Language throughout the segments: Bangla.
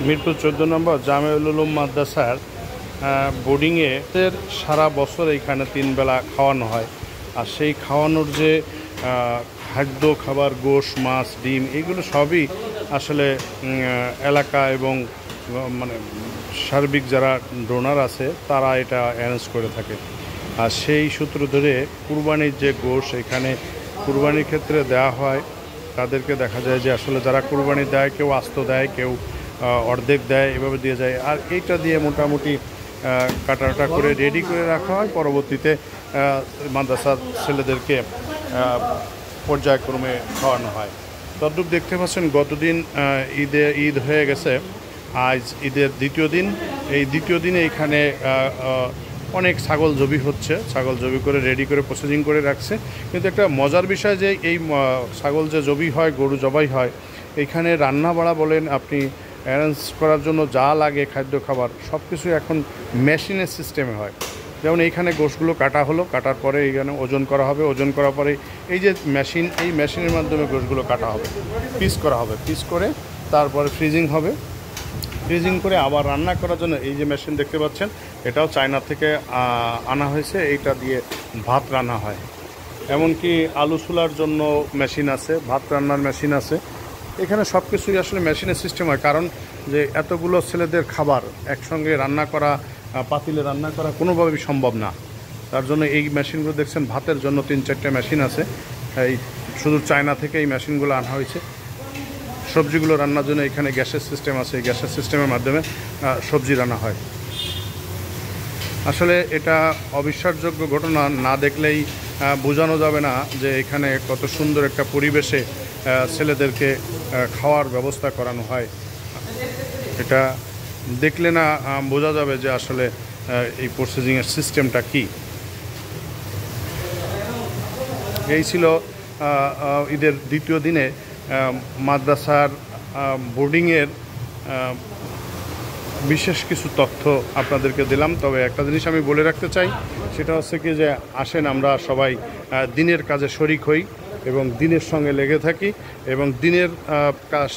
মিরপুর 14 নম্বর জামিউল উলুম মাদ্রাসার বোর্ডিংয়ে সারা বছর এইখানে 3 বেলা খাওয়ানো হয়। আর সেই খাওয়ানোর যে খাদ্য খাবার, গোশ, মাছ, ডিম, এগুলো সবই আসলে এলাকা এবং মানে সার্বিক যারা ডোনার আছে তারা এটা অ্যারেঞ্জ করে থাকে। আর সেই সূত্র ধরে কুরবানির যে গোশ এখানে কুরবানির ক্ষেত্রে দেওয়া হয়, তাদেরকে দেখা যায় যে আসলে যারা কুরবানি দেয় কেউ আস্ত দেয়, কেউ অর্ধেক দেয়, এভাবে দিয়ে যায়। আর এইটা দিয়ে মোটামুটি কাটাটা করে রেডি করে রাখা হয়, পরবর্তীতে মাদ্রাসার ছেলেদেরকে পর্যায়ক্রমে খাওয়ানো হয়। তদ্রূপ দেখতে পাচ্ছেন গতদিন ঈদ হয়ে গেছে, আজ ঈদের দ্বিতীয় দিন। এই দ্বিতীয় দিনে এখানে অনেক ছাগল জবি হচ্ছে, ছাগল জবি করে রেডি করে প্রসেসিং করে রাখছে। কিন্তু একটা মজার বিষয় যে এই ছাগল যে জবি হয়, গরু জবাই হয়, এইখানে রান্না বাড়া বলেন, আপনি অ্যারেঞ্জ করার জন্য যা লাগে খাদ্য খাবার সব কিছু এখন মেশিনের সিস্টেমে হয়। যেমন এইখানে গোশগুলো কাটা হলো, কাটার পরে এইখানে ওজন করা হবে, ওজন করার পরে এই যে মেশিন, এই মেশিনের মাধ্যমে গোশগুলো কাটা হবে, পিস করা হবে, পিস করে তারপরে ফ্রিজিং হবে, ফ্রিজিং করে আবার রান্না করার জন্য এই যে মেশিন দেখতে পাচ্ছেন, এটাও চায়না থেকে আনা হয়েছে। এইটা দিয়ে ভাত রান্না হয়। এমনকি আলু চুলার জন্য মেশিন আছে, ভাত রান্নার মেশিন আছে। এখানে সব কিছুই আসলে মেশিনের সিস্টেম হয়, কারণ যে এতগুলো ছেলেদের খাবার একসঙ্গে রান্না করা, পাতিলে রান্না করা কোনোভাবেই সম্ভব না। তার জন্য এই মেশিনগুলো দেখছেন, ভাতের জন্য 3-4টে মেশিন আছে। এই শুধু চায়না থেকে এই মেশিনগুলো আনা হয়েছে। সবজিগুলো রান্নার জন্য এখানে গ্যাসের সিস্টেম আছে, এই গ্যাসের সিস্টেমের মাধ্যমে সবজি রান্না হয়। আসলে এটা অবিশ্বাসযোগ্য ঘটনা, না দেখলেই বোঝানো যাবে না যে এখানে কত সুন্দর একটা পরিবেশে ছেলেদেরকে খাওয়ার ব্যবস্থা করানো হয়। এটা দেখলে না বোঝা যাবে যে আসলে এই প্রসেসিংয়ের সিস্টেমটা কি। এই ছিল ঈদের দ্বিতীয় দিনে মাদ্রাসার বোর্ডিংয়ের বিশেষ কিছু তথ্য আপনাদেরকে দিলাম। তবে একটা জিনিস আমি বলে রাখতে চাই, সেটা হচ্ছে কি যে আসেন আমরা সবাই দিনের কাজে শরিক হই এবং দিনের সঙ্গে লেগে থাকি, এবং দিনের কাজ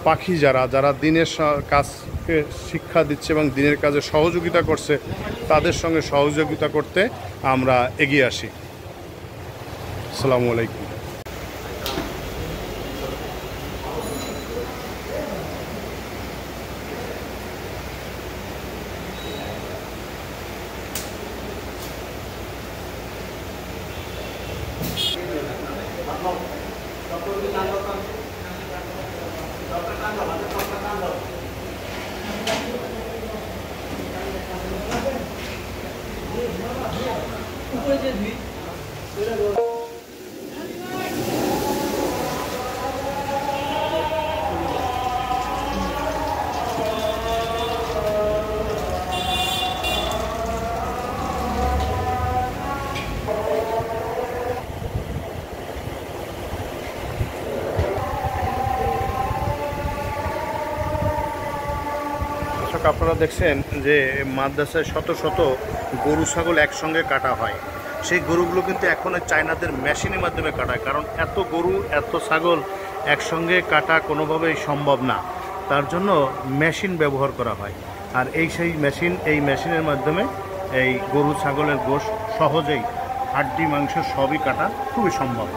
পাখি যারা দিনের কাজকে শিক্ষা দিচ্ছে এবং দিনের কাজে সহযোগিতা করছে, তাদের সঙ্গে সহযোগিতা করতে আমরা এগিয়ে আসি। আসসালামু আলাইকুম। আপনারা দেখছেন যে মাদ্রাসায় শত শত গরু ছাগল একসঙ্গে কাটা হয়। সেই গরুগুলো কিন্তু এখন চায়নাদের মেশিনের মাধ্যমে কাটায়, কারণ এত গরু এত ছাগল একসঙ্গে কাটা কোনোভাবেই সম্ভব না। তার জন্য মেশিন ব্যবহার করা হয়। আর সেই মেশিনের মাধ্যমে এই গরু ছাগলের গোশ সহজেই হাড্ডি মাংস সবই কাটা খুবই সম্ভব।